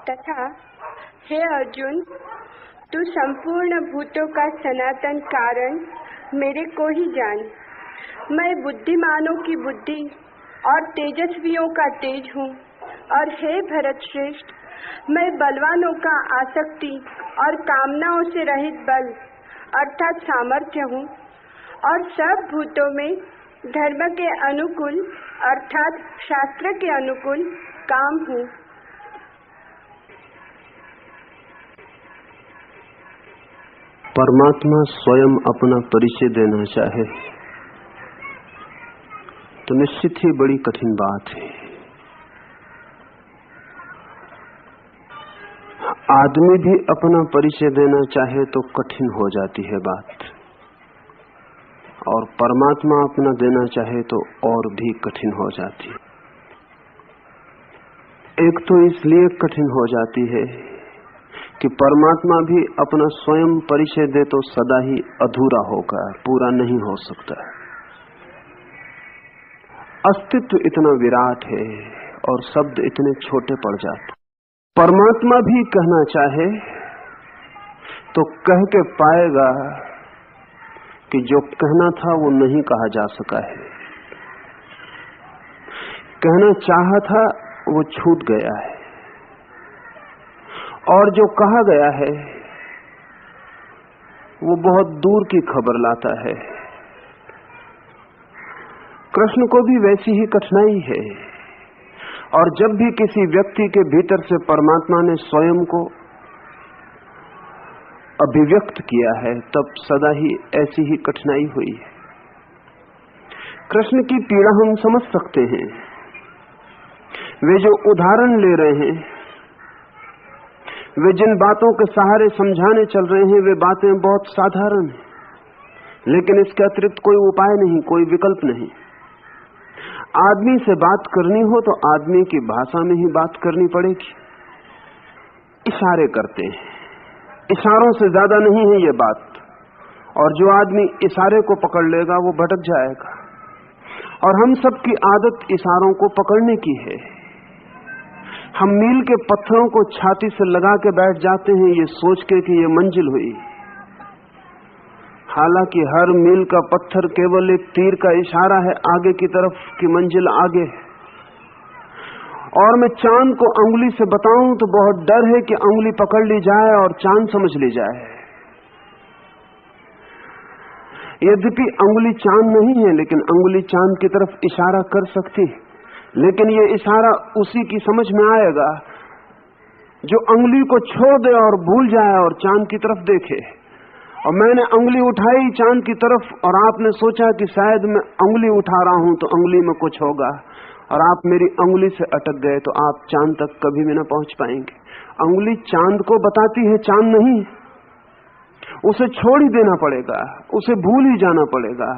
तथा हे अर्जुन, तू संपूर्ण भूतों का सनातन कारण मेरे को ही जान। मैं बुद्धिमानों की बुद्धि और तेजस्वियों का तेज हूँ। और हे भरत श्रेष्ठ, मैं बलवानों का आसक्ति और कामनाओं से रहित बल अर्थात सामर्थ्य हूँ और सब भूतों में धर्म के अनुकूल अर्थात शास्त्र के अनुकूल काम हूँ। परमात्मा स्वयं अपना परिचय देना चाहे तो निश्चित ही बड़ी कठिन बात है। आदमी भी अपना परिचय देना चाहे तो कठिन हो जाती है बात, और परमात्मा अपना देना चाहे तो और भी कठिन हो जाती है। एक तो इसलिए कठिन हो जाती है कि परमात्मा भी अपना स्वयं परिचय दे तो सदा ही अधूरा होगा, पूरा नहीं हो सकता। अस्तित्व इतना विराट है और शब्द इतने छोटे पड़ जाते। परमात्मा भी कहना चाहे तो कह के पाएगा कि जो कहना था वो नहीं कहा जा सका है, कहना चाहा था वो छूट गया है, और जो कहा गया है वो बहुत दूर की खबर लाता है। कृष्ण को भी वैसी ही कठिनाई है, और जब भी किसी व्यक्ति के भीतर से परमात्मा ने स्वयं को अभिव्यक्त किया है तब सदा ही ऐसी ही कठिनाई हुई है। कृष्ण की पीड़ा हम समझ सकते हैं। वे जो उदाहरण ले रहे हैं, वे जिन बातों के सहारे समझाने चल रहे हैं, वे बातें बहुत साधारण हैं, लेकिन इसके अतिरिक्त कोई उपाय नहीं, कोई विकल्प नहीं। आदमी से बात करनी हो तो आदमी की भाषा में ही बात करनी पड़ेगी। इशारे करते हैं, इशारों से ज्यादा नहीं है ये बात, और जो आदमी इशारे को पकड़ लेगा वो भटक जाएगा। और हम सबकी आदत इशारों को पकड़ने की है। हम मील के पत्थरों को छाती से लगा के बैठ जाते हैं ये सोच के कि ये मंजिल हुई, हालांकि हर मील का पत्थर केवल एक तीर का इशारा है आगे की तरफ की मंजिल आगे है। और मैं चांद को अंगुली से बताऊं तो बहुत डर है कि अंगुली पकड़ ली जाए और चांद समझ ली जाए। यद्यपि अंगुली चांद नहीं है, लेकिन अंगुली चांद की तरफ इशारा कर सकती है। लेकिन ये इशारा उसी की समझ में आएगा जो अंगुली को छोड़ दे और भूल जाए और चांद की तरफ देखे। और मैंने अंगुली उठाई चांद की तरफ, और आपने सोचा कि शायद मैं अंगुली उठा रहा हूं तो अंगुली में कुछ होगा, और आप मेरी अंगुली से अटक गए तो आप चांद तक कभी भी न पहुंच पाएंगे। अंगुली चांद को बताती है, चांद नहीं। उसे छोड़ ही देना पड़ेगा, उसे भूल ही जाना पड़ेगा।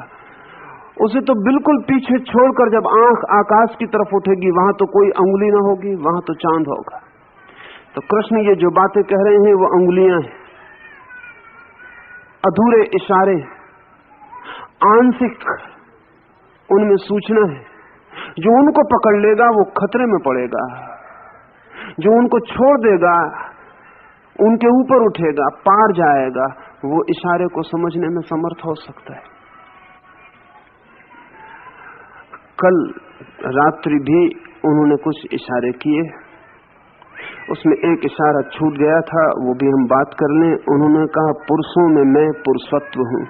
उसे तो बिल्कुल पीछे छोड़कर जब आंख आकाश की तरफ उठेगी, वहां तो कोई अंगुली ना होगी, वहां तो चांद होगा। तो कृष्ण ये जो बातें कह रहे हैं वो अंगुलियां हैं, अधूरे इशारे, आंशिक उनमें सूचना है। जो उनको पकड़ लेगा वो खतरे में पड़ेगा, जो उनको छोड़ देगा उनके ऊपर उठेगा, पार जाएगा, वो इशारे को समझने में समर्थ हो सकता है। कल रात्रि भी उन्होंने कुछ इशारे किए, उसमें एक इशारा छूट गया था, वो भी हम बात कर लें। उन्होंने कहा पुरुषों में मैं पुरुषत्व हूं।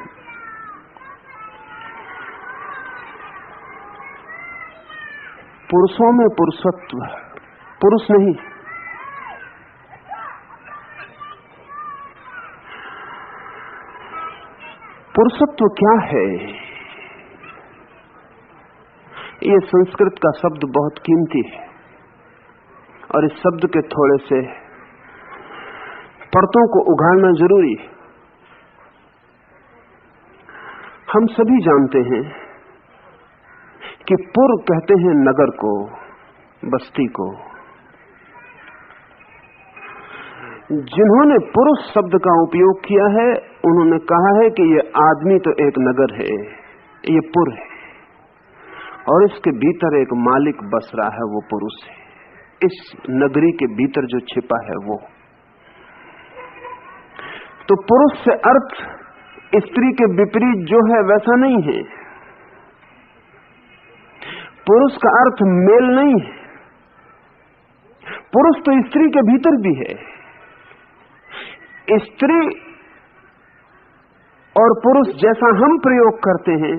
पुरुषों में पुरुषत्व, पुरुष नहीं। पुरुषत्व क्या है? ये संस्कृत का शब्द बहुत कीमती है और इस शब्द के थोड़े से परतों को उघाड़ना जरूरी है। हम सभी जानते हैं कि पुर कहते हैं नगर को, बस्ती को। जिन्होंने पुरुष शब्द का उपयोग किया है उन्होंने कहा है कि ये आदमी तो एक नगर है, ये पुर है, और इसके भीतर एक मालिक बस रहा है, वो पुरुष है। इस नगरी के भीतर जो छिपा है वो। तो पुरुष से अर्थ स्त्री के विपरीत जो है वैसा नहीं है। पुरुष का अर्थ मेल नहीं है। पुरुष तो स्त्री के भीतर भी है। स्त्री और पुरुष जैसा हम प्रयोग करते हैं,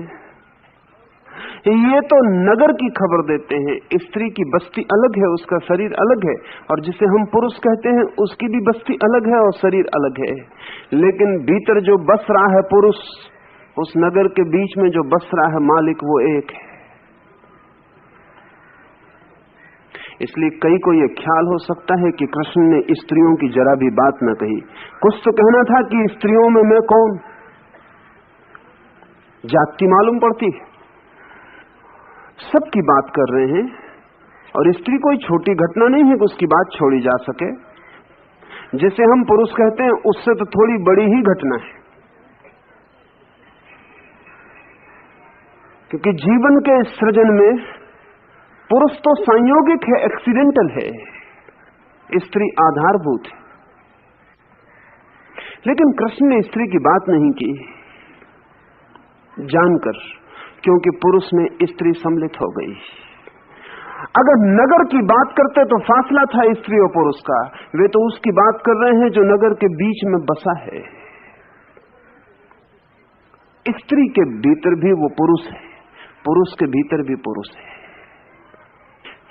ये तो नगर की खबर देते हैं। स्त्री की बस्ती अलग है, उसका शरीर अलग है, और जिसे हम पुरुष कहते हैं उसकी भी बस्ती अलग है और शरीर अलग है। लेकिन भीतर जो बस रहा है पुरुष, उस नगर के बीच में जो बस रहा है मालिक, वो एक है। इसलिए कई को यह ख्याल हो सकता है कि कृष्ण ने स्त्रियों की जरा भी बात न कही। कुछ तो कहना था कि स्त्रियों में मैं कौन, जाति मालूम पड़ती है। सबकी बात कर रहे हैं, और स्त्री कोई छोटी घटना नहीं है कि उसकी बात छोड़ी जा सके। जिसे हम पुरुष कहते हैं उससे तो थोड़ी बड़ी ही घटना है, क्योंकि जीवन के सृजन में पुरुष तो संयोगिक है, एक्सीडेंटल है, स्त्री आधारभूत है। लेकिन कृष्ण ने स्त्री की बात नहीं की, जानकर, क्योंकि पुरुष में स्त्री सम्मिलित हो गई। अगर नगर की बात करते तो फासला था स्त्री और पुरुष का। वे तो उसकी बात कर रहे हैं जो नगर के बीच में बसा है। स्त्री के भीतर भी वो पुरुष है, पुरुष के भीतर भी पुरुष है।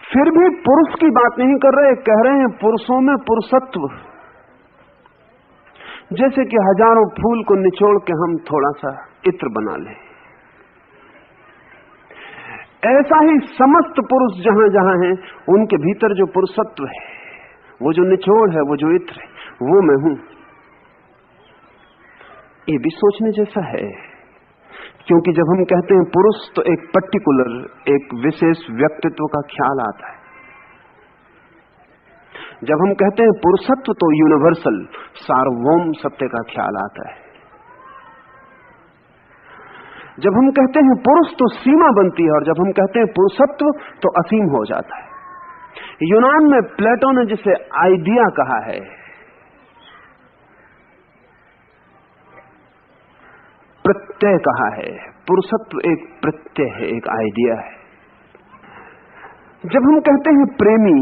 फिर भी पुरुष की बात नहीं कर रहे, कह रहे हैं पुरुषों में पुरुषत्व। जैसे कि हजारों फूल को निचोड़ के हम थोड़ा सा इत्र बना लें, ऐसा ही समस्त पुरुष जहां जहां हैं उनके भीतर जो पुरुषत्व है, वो जो निचोड़ है, वो जो इत्र है, वो मैं हूं। ये भी सोचने जैसा है, क्योंकि जब हम कहते हैं पुरुष तो एक पर्टिकुलर, एक विशेष व्यक्तित्व का ख्याल आता है। जब हम कहते हैं पुरुषत्व तो यूनिवर्सल, सार्वभौम सत्य का ख्याल आता है। जब हम कहते हैं पुरुष तो सीमा बनती है, और जब हम कहते हैं पुरुषत्व तो असीम हो जाता है। यूनान में प्लेटो ने जिसे आइडिया कहा है, प्रत्यय कहा है। पुरुषत्व एक प्रत्यय है, एक आइडिया है। जब हम कहते हैं प्रेमी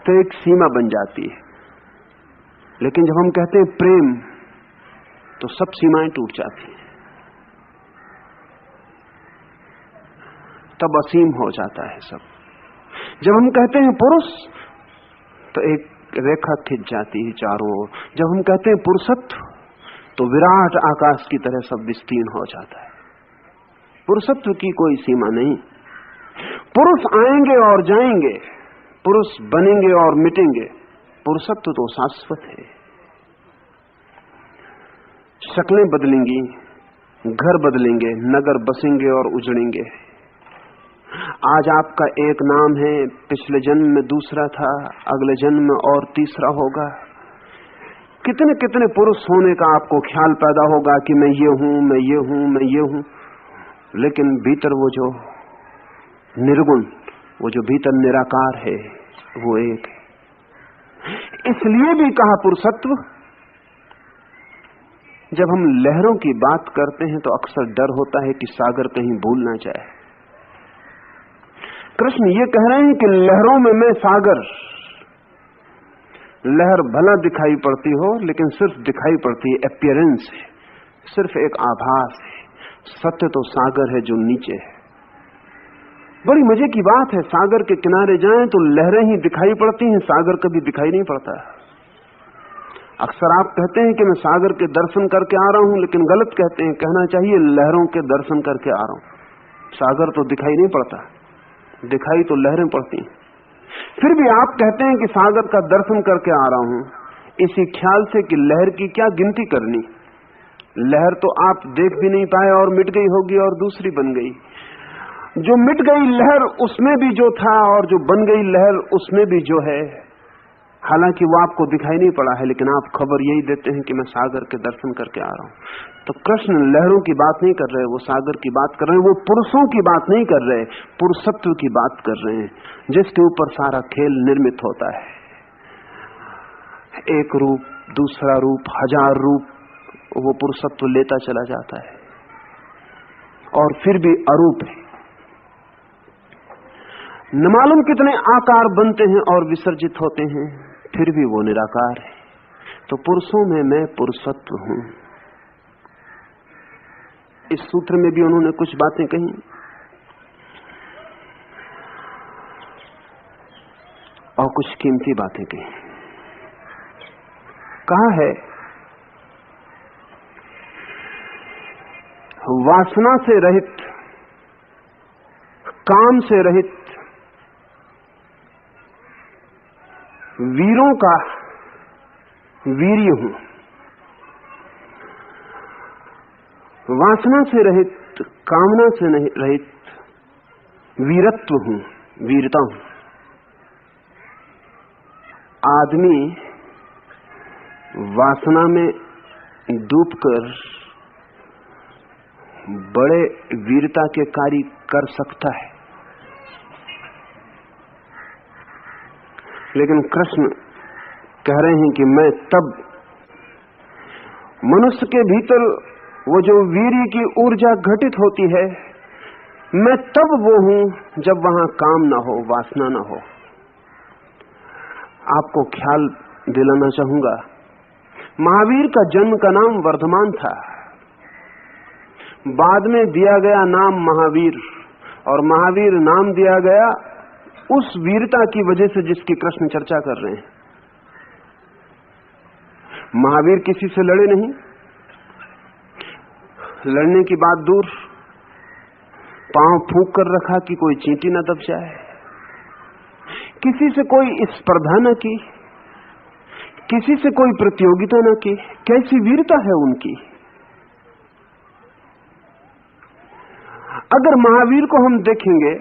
तो एक सीमा बन जाती है, लेकिन जब हम कहते हैं प्रेम तो सब सीमाएं टूट जाती हैं, तब असीम हो जाता है सब। जब हम कहते हैं पुरुष तो एक रेखा खिंच जाती है चारों ओर। जब हम कहते हैं पुरुषत्व तो विराट आकाश की तरह सब विस्तीर्ण हो जाता है। पुरुषत्व की कोई सीमा नहीं। पुरुष आएंगे और जाएंगे, पुरुष बनेंगे और मिटेंगे, पुरुषत्व तो शाश्वत है। शक्लें बदलेंगी, घर बदलेंगे, नगर बसेंगे और उजड़ेंगे। आज आपका एक नाम है, पिछले जन्म में दूसरा था, अगले जन्म में और तीसरा होगा। कितने कितने पुरुष होने का आपको ख्याल पैदा होगा कि मैं ये हूं, मैं ये हूं, मैं ये हूं, लेकिन भीतर वो जो निर्गुण, वो जो भीतर निराकार है, वो एक है। इसलिए भी कहा पुरुषत्व। जब हम लहरों की बात करते हैं तो अक्सर डर होता है कि सागर कहीं भूल ना जाए। कृष्ण ये कह रहे हैं कि लहरों में मैं सागर। लहर भला दिखाई पड़ती हो, लेकिन सिर्फ दिखाई पड़ती है, अपीयरेंस है, सिर्फ एक आभास है। सत्य तो सागर है जो नीचे है। बड़ी मजे की बात है, सागर के किनारे जाएं तो लहरें ही दिखाई पड़ती हैं, सागर कभी दिखाई नहीं पड़ता। अक्सर आप कहते हैं कि मैं सागर के दर्शन करके आ रहा हूं, लेकिन गलत कहते हैं। कहना चाहिए लहरों के दर्शन करके आ रहा हूं। सागर तो दिखाई नहीं पड़ता, दिखाई तो लहरें पड़ती हैं। फिर भी आप कहते हैं कि सागर का दर्शन करके आ रहा हूं, इसी ख्याल से कि लहर की क्या गिनती करनी। लहर तो आप देख भी नहीं पाए और मिट गई होगी और दूसरी बन गई। जो मिट गई लहर उसमें भी जो था, और जो बन गई लहर उसमें भी जो है, हालांकि वो आपको दिखाई नहीं पड़ा है, लेकिन आप खबर यही देते हैं कि मैं सागर के दर्शन करके आ रहा हूं। तो कृष्ण लहरों की बात नहीं कर रहे, वो सागर की बात कर रहे हैं। वो पुरुषों की बात नहीं कर रहे, पुरुषत्व की बात कर रहे हैं, जिसके ऊपर सारा खेल निर्मित होता है। एक रूप, दूसरा रूप, हजार रूप वो पुरुषत्व लेता चला जाता है, और फिर भी अरूप है। न मालूम कितने आकार बनते हैं और विसर्जित होते हैं, फिर भी वो निराकार है। तो पुरुषों में मैं पुरुषत्व हूं। इस सूत्र में भी उन्होंने कुछ बातें कही, और कुछ कीमती बातें कही। कहा है, वासना से रहित, काम से रहित वीरों का वीर्य हूं। वासना से रहित, कामना से नहीं रहित वीरत्व हूं, वीरता हूं। आदमी वासना में डूबकर बड़े वीरता के कार्य कर सकता है, लेकिन कृष्ण कह रहे हैं कि मैं तब, मनुष्य के भीतर वो जो वीर्य की ऊर्जा घटित होती है, मैं तब वो हूं जब वहां काम ना हो, वासना ना हो। आपको ख्याल दिलाना चाहूंगा, महावीर का जन्म का नाम वर्धमान था, बाद में दिया गया नाम महावीर, और महावीर नाम दिया गया उस वीरता की वजह से जिसकी कृष्ण चर्चा कर रहे हैं। महावीर किसी से लड़े नहीं, लड़ने की बात दूर, पांव फूंक कर रखा कि कोई चींटी न दब जाए, किसी से कोई स्पर्धा न की, किसी से कोई प्रतियोगिता न की। कैसी वीरता है उनकी। अगर महावीर को हम देखेंगे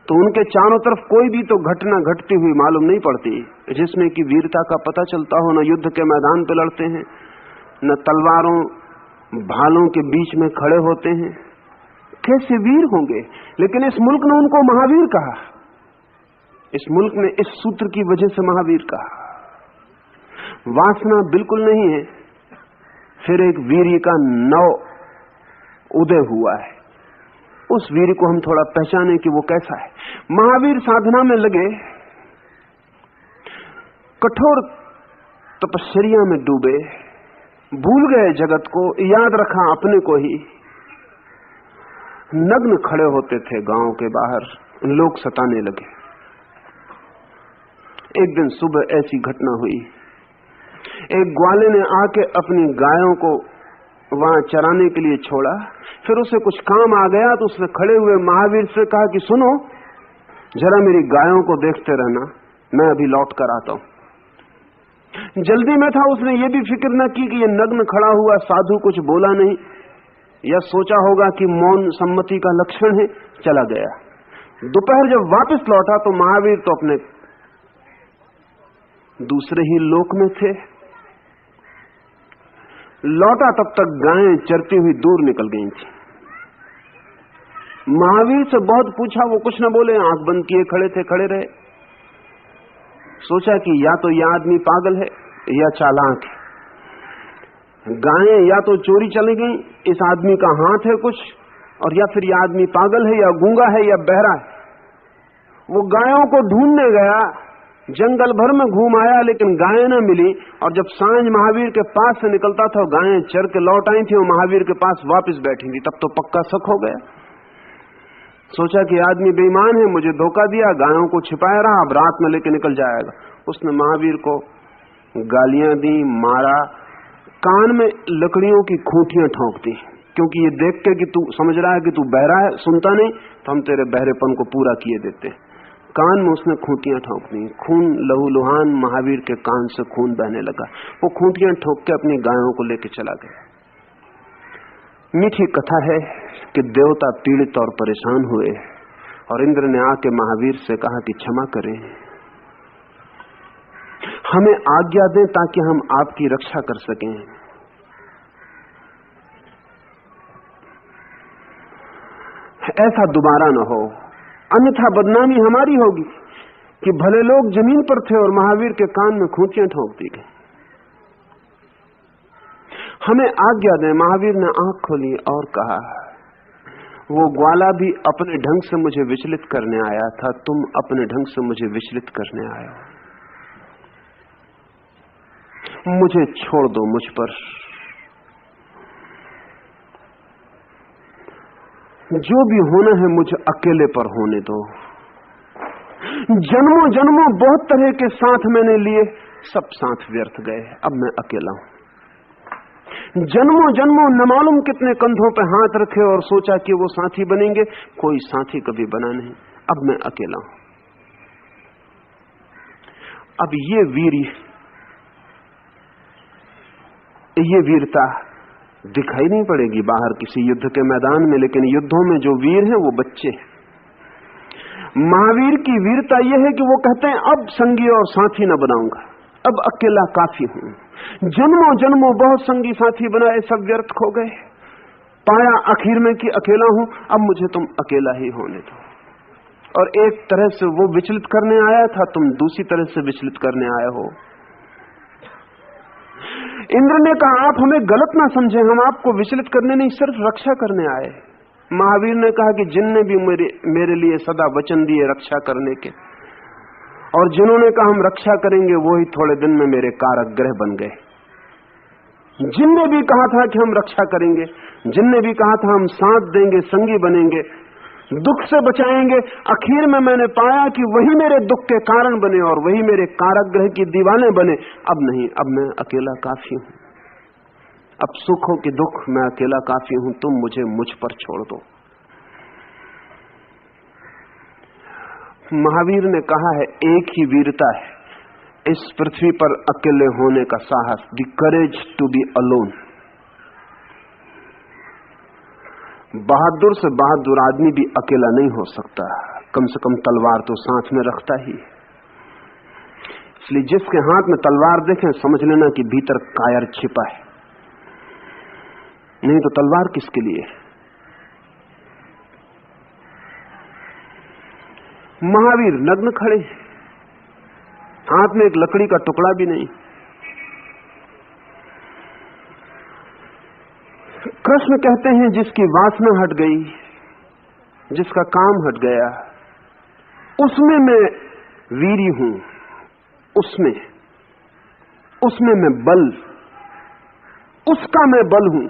तो उनके चारों तरफ कोई भी तो घटना घटती हुई मालूम नहीं पड़ती जिसमें कि वीरता का पता चलता हो। न युद्ध के मैदान पे लड़ते हैं, न तलवारों भालों के बीच में खड़े होते हैं। कैसे वीर होंगे। लेकिन इस मुल्क ने उनको महावीर कहा, इस मुल्क ने इस सूत्र की वजह से महावीर कहा। वासना बिल्कुल नहीं है, फिर एक वीर्य का नव उदय हुआ है। उस वीर को हम थोड़ा पहचाने कि वो कैसा है। महावीर साधना में लगे, कठोर तपस्या में डूबे, भूल गए जगत को, याद रखा अपने को ही। नग्न खड़े होते थे गांव के बाहर, लोग सताने लगे। एक दिन सुबह ऐसी घटना हुई, एक ग्वाले ने आके अपनी गायों को वहां चराने के लिए छोड़ा, फिर उसे कुछ काम आ गया तो उसने खड़े हुए महावीर से कहा कि सुनो, जरा मेरी गायों को देखते रहना, मैं अभी लौट कर आता हूं। जल्दी में था, उसने ये भी फिक्र न की कि ये नग्न खड़ा हुआ साधु कुछ बोला नहीं, या सोचा होगा कि मौन सम्मति का लक्षण है, चला गया। दोपहर जब वापस लौटा तो महावीर तो अपने दूसरे ही लोक में थे। लौटा तब तक गायें चरती हुई दूर निकल गई थी। महावीर से बहुत पूछा, वो कुछ न बोले, आंख बंद किए खड़े थे, खड़े रहे। सोचा कि या तो यह आदमी पागल है या चालाक है। गायें या तो चोरी चली गई, इस आदमी का हाथ है कुछ, और या फिर यह आदमी पागल है या गूंगा है या बहरा है। वो गायों को ढूंढने गया, जंगल भर में घूम आया, लेकिन गायें न मिली। और जब सांझ महावीर के पास से निकलता था, गायें चर के लौट आई थी और महावीर के पास वापस बैठी थी। तब तो पक्का शक हो गया। सोचा कि आदमी बेईमान है, मुझे धोखा दिया, गायों को छिपाया रहा, अब रात में लेके निकल जाएगा। उसने महावीर को गालियां दी, मारा, कान में लकड़ियों की खूंटियां ठोंक दी, क्योंकि ये देख के कि तू समझ रहा है कि तू बहरा है, सुनता नहीं, तो हम तेरे बहरेपन को पूरा किए देते। कान में उसने खूंटियां ठोंक दी, खून लहूलुहान महावीर के कान से खून बहने लगा। वो खूंटियां ठोक के अपनी गायों को लेके चला गया। मीठी कथा है कि देवता पीड़ित और परेशान हुए और इंद्र ने आके महावीर से कहा कि क्षमा करें, हमें आज्ञा दें ताकि हम आपकी रक्षा कर सकें। ऐसा दोबारा न हो, अन्यथा बदनामी हमारी होगी कि भले लोग जमीन पर थे और महावीर के कान में खूंटियां ठोक दी गई। हमें आज्ञा दें। महावीर ने आंख खोली और कहा, वो ग्वाला भी अपने ढंग से मुझे विचलित करने आया था, तुम अपने ढंग से मुझे विचलित करने आए हो। मुझे छोड़ दो, मुझ पर जो भी होना है मुझे अकेले पर होने दो। जन्मों जन्मों बहुत तरह के साथ मैंने लिए, सब साथ व्यर्थ गए, अब मैं अकेला हूं। जन्मों जन्मों न मालूम कितने कंधों पे हाथ रखे और सोचा कि वो साथी बनेंगे, कोई साथी कभी बना नहीं, अब मैं अकेला हूं। अब ये वीरता दिखाई नहीं पड़ेगी बाहर किसी युद्ध के मैदान में, लेकिन युद्धों में जो वीर हैं वो बच्चे हैं। महावीर की वीरता यह है कि वो कहते हैं अब संगी और साथी न बनाऊंगा, अब अकेला काफी हूं। जन्मों जन्मों बहुत संगी साथी बनाए, सब व्यर्थ खो गए। पाया आखिर में कि अकेला हूं, अब मुझे तुम अकेला ही होने दो। और एक तरह से वो विचलित करने आया था, तुम दूसरी तरह से विचलित करने आए हो। इंद्र ने कहा, आप हमें गलत ना समझें, हम आपको विचलित करने नहीं, सिर्फ रक्षा करने आए। महावीर ने कहा कि जिनने भी मेरे लिए सदा वचन दिए रक्षा करने के, और जिन्होंने कहा हम रक्षा करेंगे, वो ही थोड़े दिन में मेरे कारागृह बन गए। जिनने भी कहा था कि हम रक्षा करेंगे, जिनने भी कहा था हम साथ देंगे, संगी बनेंगे, दुख से बचाएंगे, आखिर में मैंने पाया कि वही मेरे दुख के कारण बने और वही मेरे कारागृह की दीवारें बने। अब नहीं, अब मैं अकेला काफी हूं। अब सुख हो कि दुख, मैं अकेला काफी हूं, तुम मुझे मुझ पर छोड़ दो। महावीर ने कहा है, एक ही वीरता है इस पृथ्वी पर अकेले होने का साहस, the courage to be alone. बहादुर से बहादुर आदमी भी अकेला नहीं हो सकता, कम से कम तलवार तो साथ में रखता ही। इसलिए जिसके हाथ में तलवार देखें समझ लेना कि भीतर कायर छिपा है, नहीं तो तलवार किसके लिए। महावीर नग्न खड़े, हाथ में एक लकड़ी का टुकड़ा भी नहीं। कृष्ण कहते हैं, जिसकी वासना हट गई, जिसका काम हट गया, उसमें मैं वीरी हूं, उसमें मैं बल, उसका मैं बल हूं।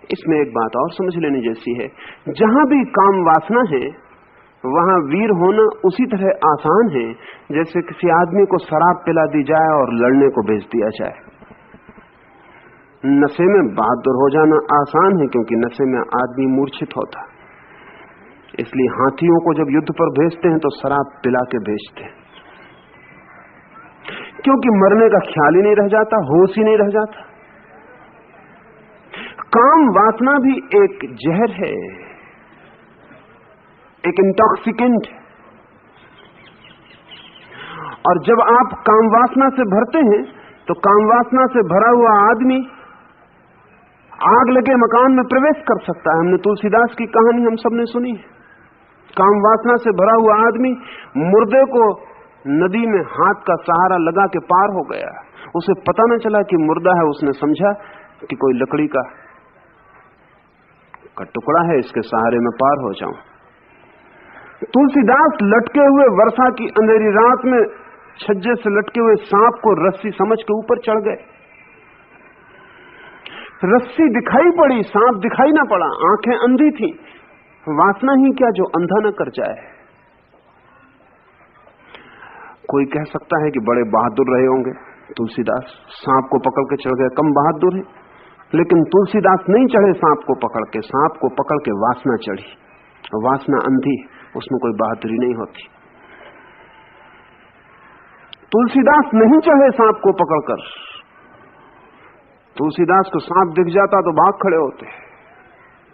इसमें एक बात और समझ लेने जैसी है, जहां भी काम वासना है वहां वीर होना उसी तरह आसान है जैसे किसी आदमी को शराब पिला दी जाए और लड़ने को भेज दिया जाए। नशे में बहादुर हो जाना आसान है क्योंकि नशे में आदमी मूर्छित होता, इसलिए हाथियों को जब युद्ध पर भेजते हैं तो शराब पिला के भेजते हैं, क्योंकि मरने का ख्याल ही नहीं रह जाता, होश ही नहीं रह जाता। काम वासना भी एक जहर है, एक इंटॉक्सिकेंट है, और जब आप काम वासना से भरते हैं तो काम वासना से भरा हुआ आदमी आग लगे मकान में प्रवेश कर सकता है। हमने तुलसीदास की कहानी हम सबने सुनी है। काम वासना से भरा हुआ आदमी मुर्दे को नदी में हाथ का सहारा लगा के पार हो गया। उसे पता न चला कि मुर्दा है, उसने समझा कि कोई लकड़ी का टुकड़ा है, इसके सहारे में पार हो जाऊं। तुलसीदास लटके हुए वर्षा की अंधेरी रात में छज्जे से लटके हुए सांप को रस्सी समझ के ऊपर चढ़ गए। रस्सी दिखाई पड़ी, सांप दिखाई ना पड़ा, आंखें अंधी थी। वासना ही क्या जो अंधा न कर जाए। कोई कह सकता है कि बड़े बहादुर रहे होंगे तुलसीदास, सांप को पकड़ के चढ़ गए, कम बहादुर है। लेकिन तुलसीदास नहीं चढ़े सांप को पकड़ के, सांप को पकड़ के वासना चढ़ी। वासना अंधी, उसमें कोई बहादुरी नहीं होती। तुलसीदास नहीं चढ़े सांप को पकड़कर। तुलसीदास को सांप दिख जाता तो भाग खड़े होते,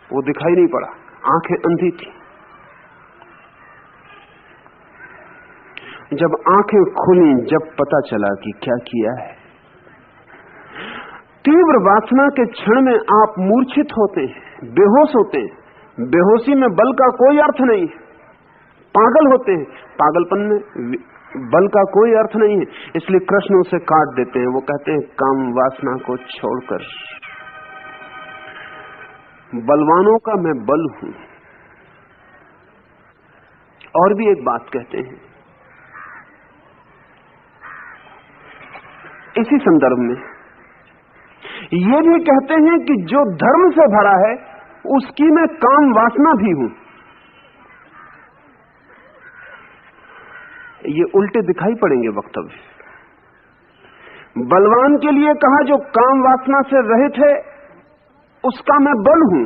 वो दिखाई नहीं पड़ा, आंखें अंधी थी। जब आंखें खुली, जब पता चला कि क्या किया है। तीव्र वासना के क्षण में आप मूर्छित होते हैं, बेहोश होते हैं। बेहोशी में बल का कोई अर्थ नहीं, पागल होते हैं। पागलपन में बल का कोई अर्थ नहीं है। इसलिए कृष्ण उसे काट देते हैं। वो कहते हैं काम वासना को छोड़कर, बलवानों का मैं बल हूं। और भी एक बात कहते हैं इसी संदर्भ में, ये भी कहते हैं कि जो धर्म से भरा है उसकी मैं काम वासना भी हूं। ये उल्टे दिखाई पड़ेंगे वक्तव्य। बलवान के लिए कहा जो काम वासना से रहित है उसका मैं बल हूं,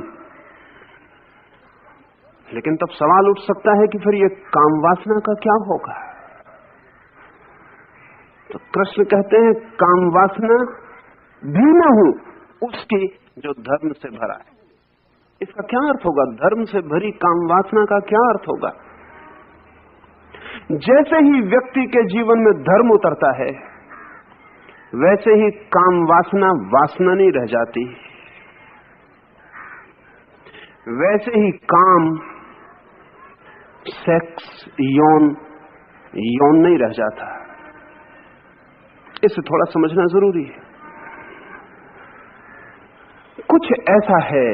लेकिन तब सवाल उठ सकता है कि फिर ये काम वासना का क्या होगा। तो कृष्ण कहते हैं काम वासना भी मैं हूं उसकी जो धर्म से भरा है। इसका क्या अर्थ होगा? धर्म से भरी काम वासना का क्या अर्थ होगा? जैसे ही व्यक्ति के जीवन में धर्म उतरता है वैसे ही काम वासना वासना नहीं रह जाती, वैसे ही काम, सेक्स, यौन नहीं रह जाता। इसे थोड़ा समझना जरूरी है। कुछ ऐसा है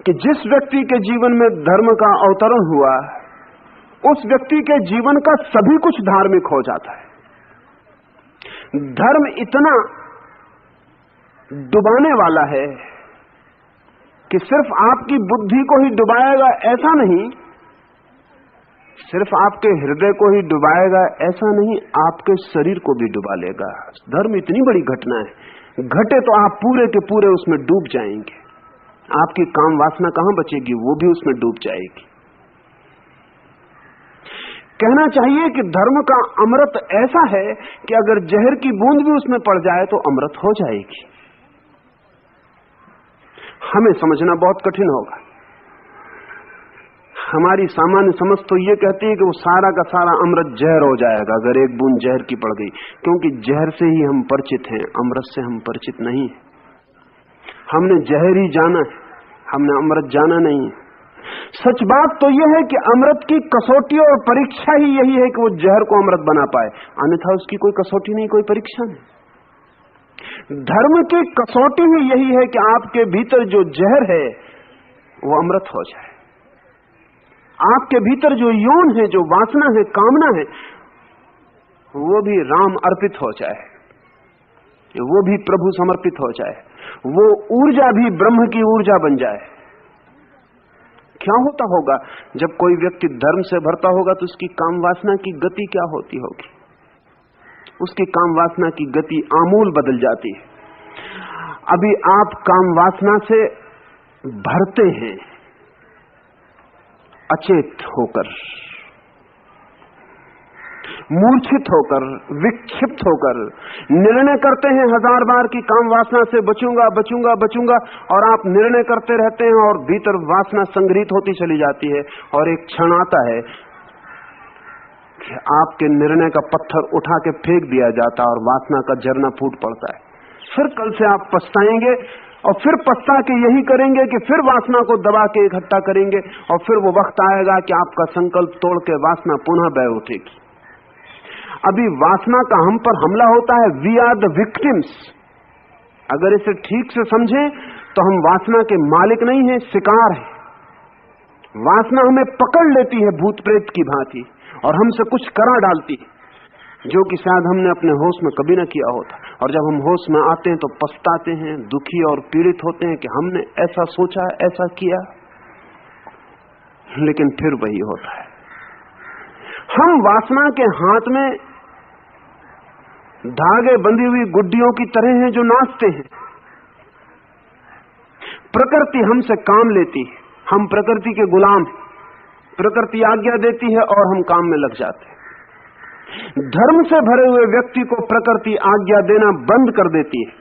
कि जिस व्यक्ति के जीवन में धर्म का अवतरण हुआ उस व्यक्ति के जीवन का सभी कुछ धार्मिक हो जाता है। धर्म इतना डुबाने वाला है कि सिर्फ आपकी बुद्धि को ही डुबाएगा ऐसा नहीं, सिर्फ आपके हृदय को ही डुबाएगा ऐसा नहीं, आपके शरीर को भी डुबा लेगा। धर्म इतनी बड़ी घटना है, घटे तो आप पूरे के पूरे उसमें डूब जाएंगे। आपकी काम वासना कहां बचेगी, वो भी उसमें डूब जाएगी। कहना चाहिए कि धर्म का अमृत ऐसा है कि अगर जहर की बूंद भी उसमें पड़ जाए तो अमृत हो जाएगी। हमें समझना बहुत कठिन होगा। हमारी सामान्य समझ तो ये कहती है कि वो सारा का सारा अमृत जहर हो जाएगा अगर एक बूंद जहर की पड़ गई, क्योंकि जहर से ही हम परिचित हैं, अमृत से हम परिचित नहीं हैं। हमने जहर ही जाना है, हमने अमृत जाना नहीं है। सच बात तो यह है कि अमृत की कसौटी और परीक्षा ही यही है कि वो जहर को अमृत बना पाए, अन्यथा उसकी कोई कसौटी नहीं, कोई परीक्षा नहीं। धर्म की कसौटी ही यही है कि आपके भीतर जो जहर है वो अमृत हो जाए, आपके भीतर जो यौन है, जो वासना है, कामना है, वो भी राम अर्पित हो जाए, वो भी प्रभु समर्पित हो जाए, वो ऊर्जा भी ब्रह्म की ऊर्जा बन जाए। क्या होता होगा जब कोई व्यक्ति धर्म से भरता होगा तो उसकी काम वासना की गति क्या होती होगी? उसकी काम वासना की गति आमूल बदल जाती है। अभी आप काम वासना से भरते हैं अचेत होकर, मूर्छित होकर, विक्षिप्त होकर निर्णय करते हैं 1000 बार कि काम वासना से बचूंगा बचूंगा बचूंगा, और आप निर्णय करते रहते हैं और भीतर वासना संग्रहित होती चली जाती है, और एक क्षण आता है कि आपके निर्णय का पत्थर उठा के फेंक दिया जाता है और वासना का झरना फूट पड़ता है। फिर कल से आप पछताएंगे और फिर पछता के यही करेंगे कि फिर वासना को दबा के इकट्ठा करेंगे, और फिर वो वक्त आएगा कि आपका संकल्प तोड़ के वासना पुनः बह उठेगी। अभी वासना का हम पर हमला होता है, वी आर द विक्टिम्स। अगर इसे ठीक से समझें तो हम वासना के मालिक नहीं हैं, शिकार हैं। वासना हमें पकड़ लेती है भूत प्रेत की भांति और हमसे कुछ करा डालती है जो कि शायद हमने अपने होश में कभी ना किया होता। और जब हम होश में आते हैं तो पछताते हैं, दुखी और पीड़ित होते हैं कि हमने ऐसा सोचा, ऐसा किया, लेकिन फिर वही होता है। हम वासना के हाथ में धागे बंधी हुई गुड्डियों की तरह हैं जो नाचते हैं। प्रकृति हमसे काम लेती है, हम प्रकृति के गुलाम हैं। प्रकृति आज्ञा देती है और हम काम में लग जाते हैं। धर्म से भरे हुए व्यक्ति को प्रकृति आज्ञा देना बंद कर देती है।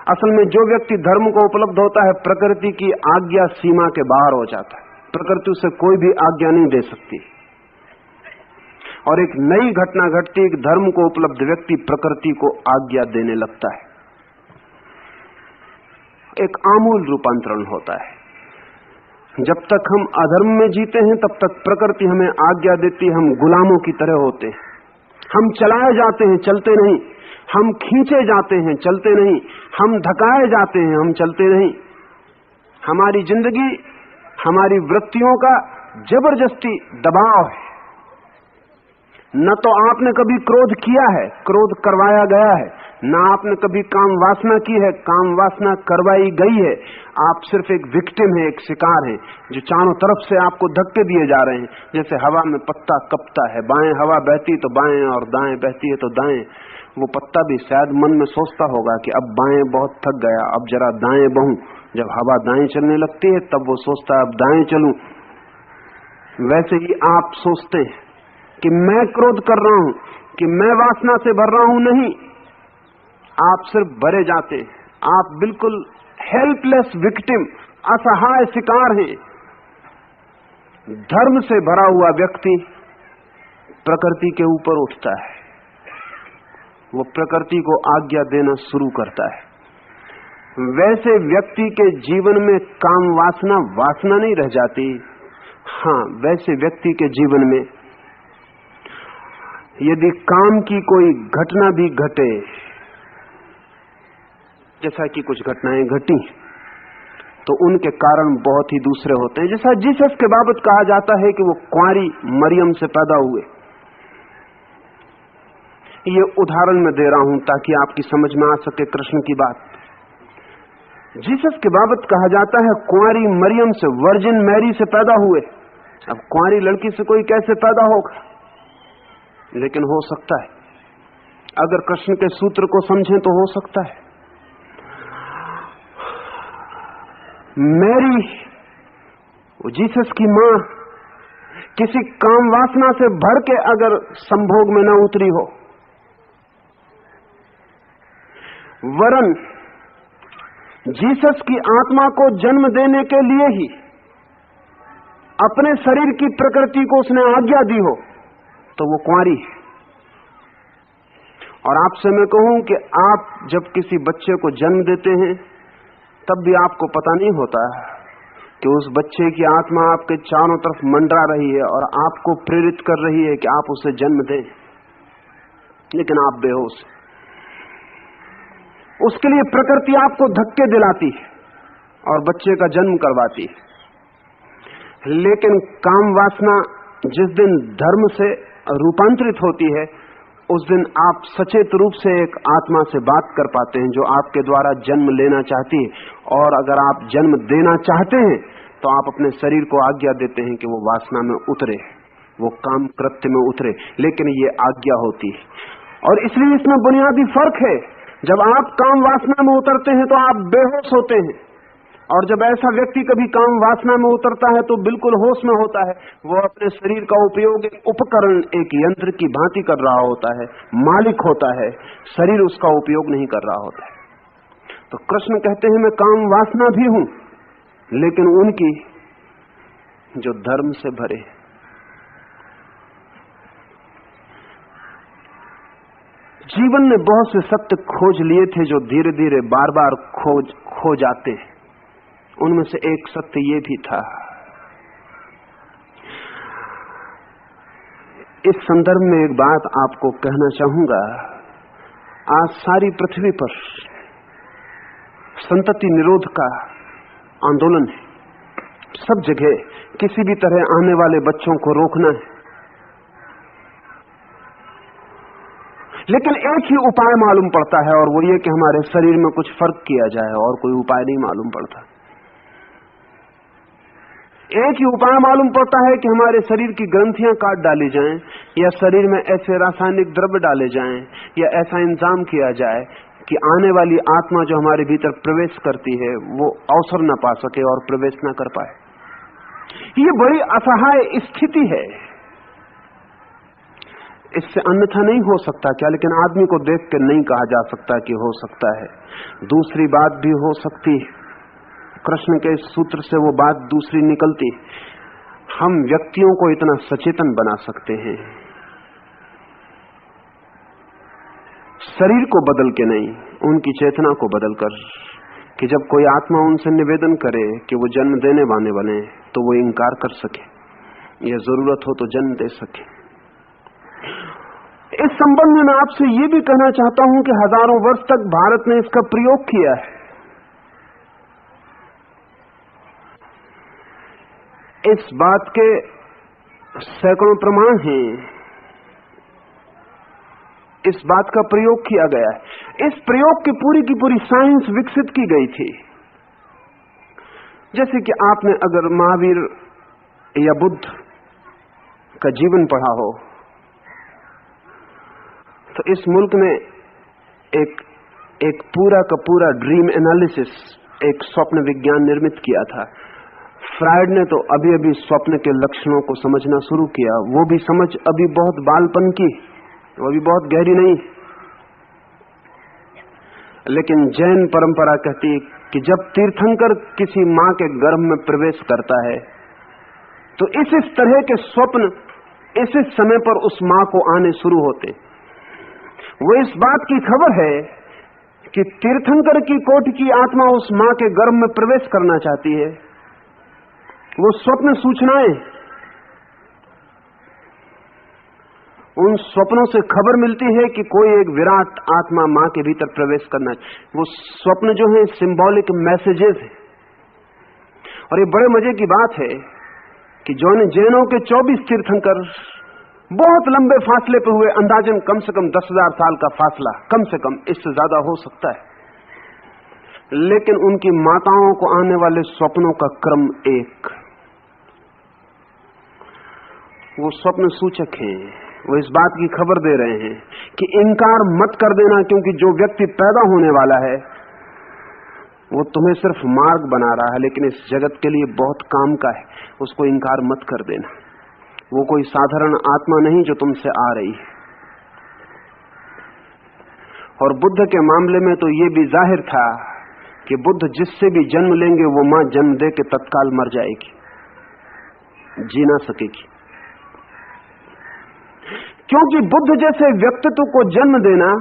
असल में जो व्यक्ति धर्म को उपलब्ध होता है, प्रकृति की आज्ञा सीमा के बाहर हो जाता है। प्रकृति उसे कोई भी आज्ञा नहीं दे सकती। और एक नई घटना घटती, एक धर्म को उपलब्ध व्यक्ति प्रकृति को आज्ञा देने लगता है। एक आमूल रूपांतरण होता है। जब तक हम अधर्म में जीते हैं तब तक प्रकृति हमें आज्ञा देती है, हम गुलामों की तरह होते हैं। हम चलाए जाते हैं, चलते नहीं। हम खींचे जाते हैं, चलते नहीं। हम धकाए जाते हैं, हम चलते नहीं। हमारी जिंदगी, हमारी वृत्तियों का जबरदस्ती दबाव है। न तो आपने कभी क्रोध किया है, क्रोध करवाया गया है, न आपने कभी काम वासना की है, काम वासना करवाई गई है। आप सिर्फ एक विक्टिम है, एक शिकार है जो चारों तरफ से आपको धक्के दिए जा रहे हैं। जैसे हवा में पत्ता कपता है, बाएं हवा बहती तो बाएं और दाएं बहती है तो दाएं। वो पत्ता भी शायद मन में सोचता होगा कि अब बाएं बहुत थक गया, अब जरा दाएं बहूं। जब हवा दाएं चलने लगती है तब वो सोचता है अब दाएं चलूं। वैसे ही आप सोचते हैं कि मैं क्रोध कर रहा हूं, कि मैं वासना से भर रहा हूं। नहीं, आप सिर्फ भरे जाते हैं। आप बिल्कुल हेल्पलेस विक्टिम, असहाय शिकार हैं। धर्म से भरा हुआ व्यक्ति प्रकृति के ऊपर उठता है, वो प्रकृति को आज्ञा देना शुरू करता है। वैसे व्यक्ति के जीवन में काम वासना वासना नहीं रह जाती। हाँ, वैसे व्यक्ति के जीवन में यदि काम की कोई घटना भी घटे, जैसा कि कुछ घटनाएं घटी, तो उनके कारण बहुत ही दूसरे होते हैं। जैसा जीसस के बाबत कहा जाता है कि वो कुंवारी मरियम से पैदा हुए। ये उदाहरण मैं दे रहा हूं ताकि आपकी समझ में आ सके कृष्ण की बात। जीसस के बाबत कहा जाता है कुंवारी मरियम से, वर्जिन मैरी से पैदा हुए। अब कुंवारी लड़की से कोई कैसे पैदा होगा, लेकिन हो सकता है। अगर कृष्ण के सूत्र को समझें तो हो सकता है। मैरी, जीसस की मां, किसी काम वासना से भर के अगर संभोग में न उतरी हो, वरन जीसस की आत्मा को जन्म देने के लिए ही अपने शरीर की प्रकृति को उसने आज्ञा दी हो, तो वो कुंवारी है। और आपसे मैं कहूं कि आप जब किसी बच्चे को जन्म देते हैं तब भी आपको पता नहीं होता कि उस बच्चे की आत्मा आपके चारों तरफ मंडरा रही है और आपको प्रेरित कर रही है कि आप उसे जन्म दें, लेकिन आप बेहोश हैं। उसके लिए प्रकृति आपको धक्के दिलाती है और बच्चे का जन्म करवाती है। लेकिन काम वासना जिस दिन धर्म से रूपांतरित होती है, उस दिन आप सचेत रूप से एक आत्मा से बात कर पाते हैं जो आपके द्वारा जन्म लेना चाहती है। और अगर आप जन्म देना चाहते हैं तो आप अपने शरीर को आज्ञा देते हैं कि वो वासना में उतरे, वो काम कृत्य में उतरे, लेकिन ये आज्ञा होती है। और इसलिए इसमें बुनियादी फर्क है। जब आप काम वासना में उतरते हैं तो आप बेहोश होते हैं, और जब ऐसा व्यक्ति कभी काम वासना में उतरता है तो बिल्कुल होश में होता है। वो अपने शरीर का उपयोग एक उपकरण, एक यंत्र की भांति कर रहा होता है, मालिक होता है, शरीर उसका उपयोग नहीं कर रहा होता है। तो कृष्ण कहते हैं मैं काम वासना भी हूं, लेकिन उनकी जो धर्म से भरे। जीवन में बहुत से सत्य खोज लिए थे जो धीरे धीरे बार बार खो जाते। उनमें से एक सत्य ये भी था। इस संदर्भ में एक बात आपको कहना चाहूंगा। आज सारी पृथ्वी पर संतति निरोध का आंदोलन है। सब जगह किसी भी तरह आने वाले बच्चों को रोकना है। लेकिन एक ही उपाय मालूम पड़ता है, और वो ये कि हमारे शरीर में कुछ फर्क किया जाए, और कोई उपाय नहीं मालूम पड़ता। एक ही उपाय मालूम पड़ता है कि हमारे शरीर की ग्रंथियां काट डाली जाएं, या शरीर में ऐसे रासायनिक द्रव्य डाले जाएं, या ऐसा इंतजाम किया जाए कि आने वाली आत्मा जो हमारे भीतर प्रवेश करती है वो अवसर न पा सके और प्रवेश न कर पाए। ये बड़ी असहाय स्थिति है। इससे अन्यथा नहीं हो सकता क्या? लेकिन आदमी को देख कर नहीं कहा जा सकता कि हो सकता है। दूसरी बात भी हो सकती है। कृष्ण के सूत्र से वो बात दूसरी निकलती। हम व्यक्तियों को इतना सचेतन बना सकते हैं, शरीर को बदल के नहीं, उनकी चेतना को बदल कर, कि जब कोई आत्मा उनसे निवेदन करे कि वो जन्म देने वाले बने तो वो इनकार कर सके, या जरूरत हो तो जन्म दे सके। इस संबंध में मैं आपसे ये भी कहना चाहता हूं कि हजारों वर्ष तक भारत ने इसका प्रयोग किया है। इस बात के सैकड़ों प्रमाण हैं। इस बात का प्रयोग किया गया है। इस प्रयोग की पूरी साइंस विकसित की गई थी। जैसे कि आपने अगर महावीर या बुद्ध का जीवन पढ़ा हो, तो इस मुल्क में एक पूरा का पूरा ड्रीम एनालिसिस, एक स्वप्न विज्ञान निर्मित किया था। फ्रायड ने तो अभी अभी स्वप्न के लक्षणों को समझना शुरू किया। वो भी समझ अभी बहुत बालपन की, वो भी बहुत गहरी नहीं। लेकिन जैन परंपरा कहती है कि जब तीर्थंकर किसी मां के गर्भ में प्रवेश करता है तो इस तरह के स्वप्न इस समय पर उस मां को आने शुरू होते। वो इस बात की खबर है कि तीर्थंकर की कोटि की आत्मा उस मां के गर्भ में प्रवेश करना चाहती है। वो स्वप्न सूचनाएं, उन स्वप्नों से खबर मिलती है कि कोई एक विराट आत्मा मां के भीतर प्रवेश करना। वो स्वप्न जो है सिंबॉलिक मैसेजेस है। और ये बड़े मजे की बात है कि जैनों के 24 तीर्थंकर बहुत लंबे फासले पर हुए, अंदाजन कम से कम 10,000 साल का फासला, कम से कम, इससे ज्यादा हो सकता है। लेकिन उनकी माताओं को आने वाले स्वप्नों का क्रम एक। वो स्वप्न सूचक हैं। वो इस बात की खबर दे रहे हैं कि इनकार मत कर देना, क्योंकि जो व्यक्ति पैदा होने वाला है वो तुम्हें सिर्फ मार्ग बना रहा है, लेकिन इस जगत के लिए बहुत काम का है। उसको इनकार मत कर देना। वो कोई साधारण आत्मा नहीं जो तुमसे आ रही है। और बुद्ध के मामले में तो ये भी जाहिर था कि बुद्ध जिससे भी जन्म लेंगे वो मां जन्म दे के तत्काल मर जाएगी, जी ना सकेगी। क्योंकि बुद्ध जैसे व्यक्तित्व को जन्म देना,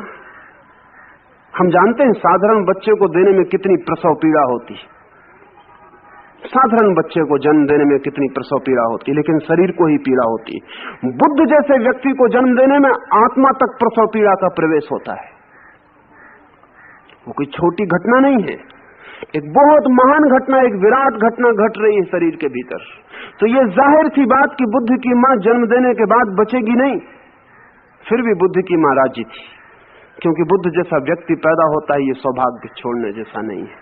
हम जानते हैं साधारण बच्चे को देने में कितनी प्रसव पीड़ा होती है। साधारण बच्चे को जन्म देने में कितनी प्रसव पीड़ा होती है, लेकिन शरीर को ही पीड़ा होती है। बुद्ध जैसे व्यक्ति को जन्म देने में आत्मा तक प्रसव पीड़ा का प्रवेश होता है। वो कोई छोटी घटना नहीं है, एक बहुत महान घटना, एक विराट घटना घट रही है शरीर के भीतर। तो ये जाहिर सी बात कि बुद्ध की मां जन्म देने के बाद बचेगी नहीं। फिर भी बुद्ध की मां राजी थी, क्योंकि बुद्ध जैसा व्यक्ति पैदा होता है ये सौभाग्य छोड़ने जैसा नहीं है।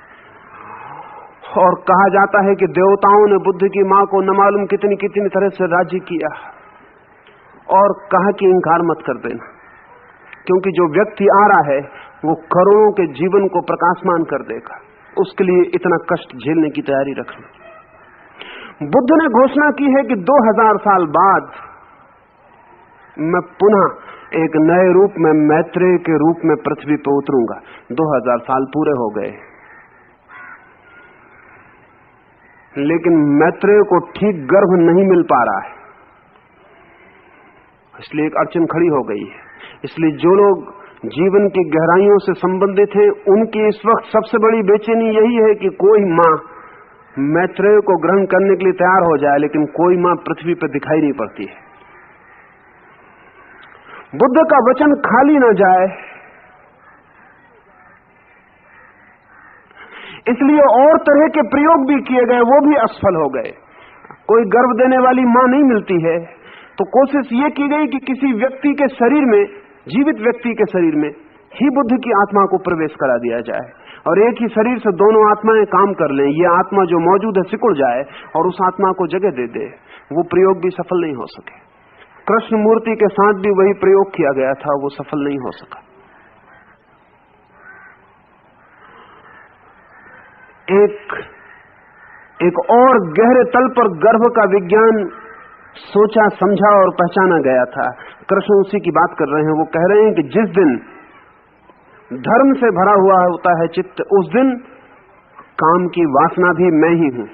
और कहा जाता है कि देवताओं ने बुद्ध की मां को न मालूम कितनी कितनी तरह से राजी किया और कहा कि इनकार मत कर देना, क्योंकि जो व्यक्ति आ रहा है वो करोड़ों के जीवन को प्रकाशमान कर देगा। उसके लिए इतना कष्ट झेलने की तैयारी रखना। बुद्ध ने घोषणा की है कि 2000 साल बाद मैं पुनः एक नए रूप में मैत्रेय के रूप में पृथ्वी पर उतरूंगा। 2000 साल पूरे हो गए, लेकिन मैत्रेय को ठीक गर्भ नहीं मिल पा रहा है। इसलिए एक अड़चन खड़ी हो गई है। इसलिए जो लोग जीवन की गहराइयों से संबंधित हैं, उनकी इस वक्त सबसे बड़ी बेचैनी यही है कि कोई माँ मैत्रेय को ग्रहण करने के लिए तैयार हो जाए, लेकिन कोई माँ पृथ्वी पर दिखाई नहीं पड़ती है। बुद्ध का वचन खाली न जाए, इसलिए और तरह के प्रयोग भी किए गए, वो भी असफल हो गए। कोई गर्भ देने वाली मां नहीं मिलती है, तो कोशिश ये की गई कि किसी व्यक्ति के शरीर में, जीवित व्यक्ति के शरीर में ही बुद्ध की आत्मा को प्रवेश करा दिया जाए और एक ही शरीर से दोनों आत्माएं काम कर लें। ये आत्मा जो मौजूद है सिकुड़ जाए और उस आत्मा को जगह दे दे। वो प्रयोग भी सफल नहीं हो सके। कृष्ण मूर्ति के साथ भी वही प्रयोग किया गया था, वो सफल नहीं हो सका। एक और गहरे तल पर गर्भ का विज्ञान सोचा, समझा और पहचाना गया था। कृष्ण उसी की बात कर रहे हैं। वो कह रहे हैं कि जिस दिन धर्म से भरा हुआ होता है चित्त, उस दिन काम की वासना भी मैं ही हूं।